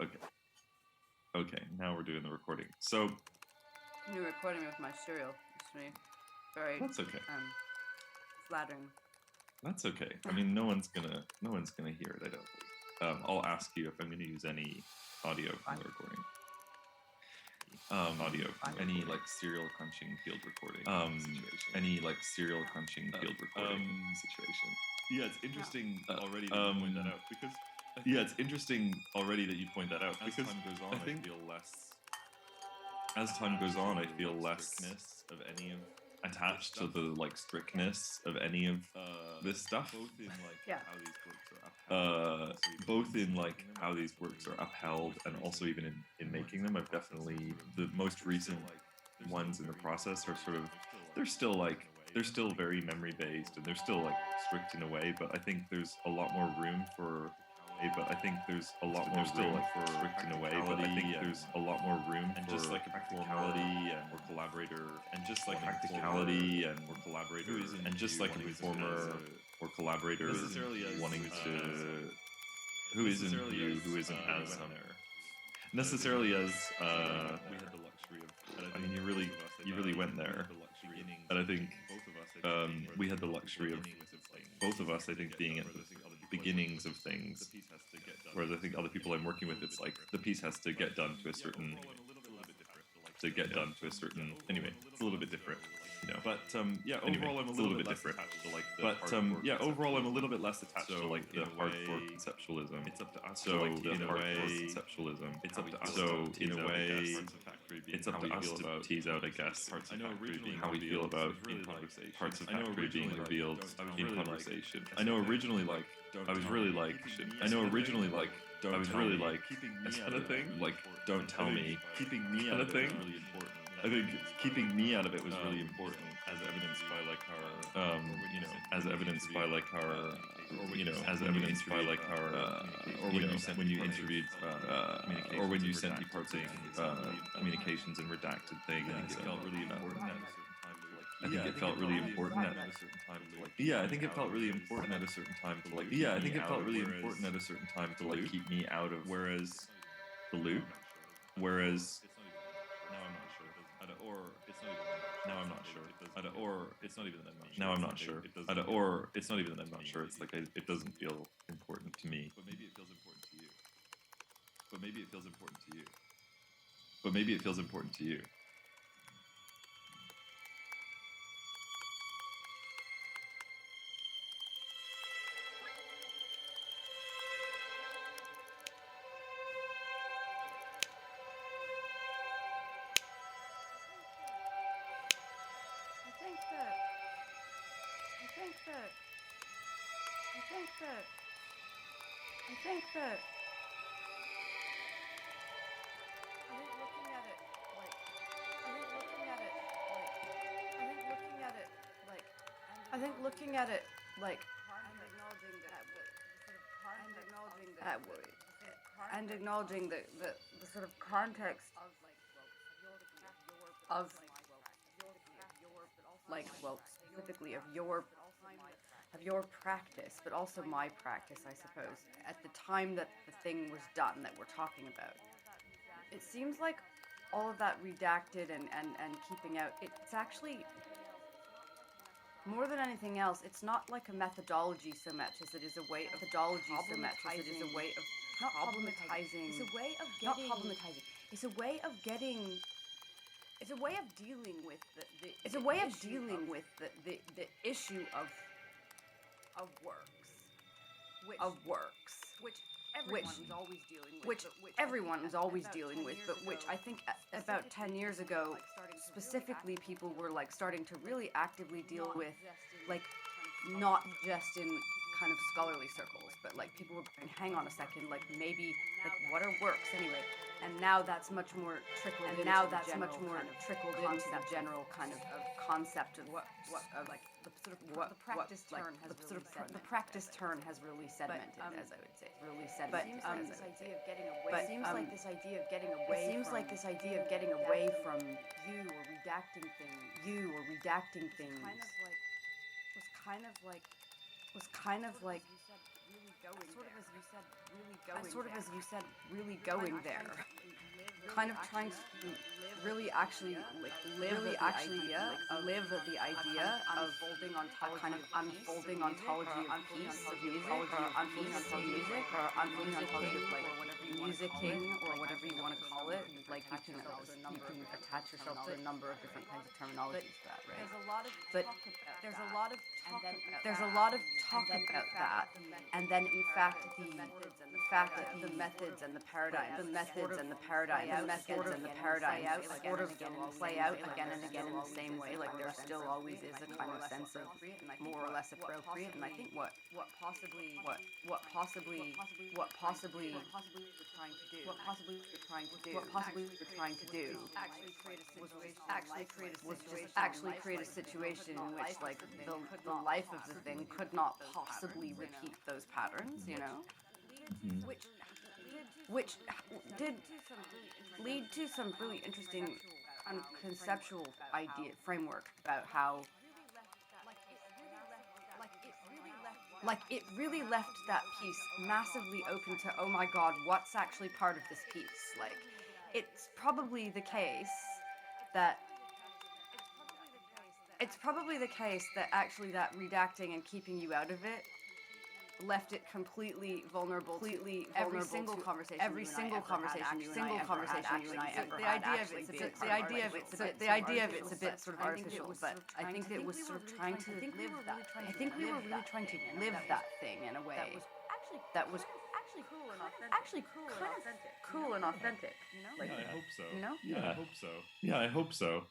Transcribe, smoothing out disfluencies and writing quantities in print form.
Okay. Okay, now we're doing the recording. So You're recording with my cereal. It's me. Very that's okay. flattering. That's okay. I mean, no one's gonna hear it. I don't think. I'll ask you if I'm gonna use any audio from the recording. Any like serial crunching field recording situation. Any like serial crunching field recording situation. Yeah, it's interesting already that you point that out because. Yeah, it's interesting already that you point that out because time goes on, I feel less. As time goes on, I feel less of any of attached to the like strictness of any of this stuff. Both in like how these works are upheld. Both in like how these works are upheld, and also even in making them. I've definitely the most recent ones in the process are sort of they're still very memory based and they're still like strict in a way, but I think there's a lot more room for. But I think there's a lot more still like for strict in a way, but I think there's a lot more room and for just like a practicality and or collaborator and just like practicality and or collaborator and just like a performer or collaborator wanting to who isn't you, who isn't as necessarily as we had the luxury of. I mean, you really went there, and I think we had the luxury of both of us. I think being at the beginnings of things, whereas I think other people I'm working with, it's like the piece has to get done to a certain. Anyway, it's a little bit different. You know, but yeah, overall I'm a little bit different. Overall I'm a little bit less attached to like the hardcore conceptualism. It's up to us. So in a way, conceptualism. It's up to us. So in a way, it's up to us to tease out, I guess, how we feel about parts of factory being revealed in conversation. I know originally like I was really like this kind of thing. Like, don't tell me. Keeping me kind of thing. I think keeping me out of it was really important, as evidenced by like our, when you interviewed, or when you sent me parts of communications and redacted things. I think it felt really important. I think it felt really important at a certain time to like. Yeah, I think it felt really important at a certain time to like. Yeah, I think it felt really important at a certain time to like keep me out of whereas the loop. Whereas now I'm not sure. Or it's not even now I'm not sure. Or it's not even that I'm not sure. Now I'm not sure. Or it's not even that I'm not sure. It's like it doesn't feel important to me. But maybe it feels important to you. But maybe it feels important to you. But maybe it feels important to you. I think looking at it like and acknowledging the sort of context of like, well, specifically of your practice, but also my practice, I suppose, at the time that the thing was done that we're talking about. It seems like all of that redacted and keeping out, it's actually, more than anything else, it's not like a methodology so much as it is a way of not problematizing. It's a way of getting. Not problematizing. It's a way of getting. It's a way of dealing with the issue of works, which everyone is always dealing with, but which I think about 10 years ago, specifically people were like starting to really actively deal with, like, not just in kind of scholarly circles, but like people were going, hang on a second, like maybe like what are works anyway? And now that's much more trickled into the general kind of concept of what like the sort of what the practice turn has really sedimented. The practice turn has really sedimented, as I would say, really sedimented. But this idea of getting away. But seems like this idea of getting away. Seems like this idea of getting away from you or redacting things. Was kind of like really going there. Kind of trying to really actually live the idea of a kind of unfolding ontology of peace, of music, or musicking, or whatever you want to call it. Like you can attach yourself to a number of different kinds of terminologies for that, right? But there's a lot of talk about that, and then in fact the methods and the paradigms sort of play out again and again in the same way. Like there still always is a kind of sense of more or less appropriate, and I think what possibly you're trying to do was actually create a situation in which like the life of the thing could not possibly repeat those patterns, you know? Mm-hmm. Which did lead to some really interesting conceptual framework about how it really left that piece massively open to, oh my god, what's actually part of this piece? Like, it's probably the case that actually that redacting and keeping you out of it left it completely vulnerable to every single conversation you and I ever had. The idea of it's a bit sort of artificial, but I think it was sort of trying to live that. I think we were really trying to live that thing in a way that was actually kind of cool and authentic. You know? Yeah, I hope so. You know? Yeah, I hope so. Yeah, I hope so.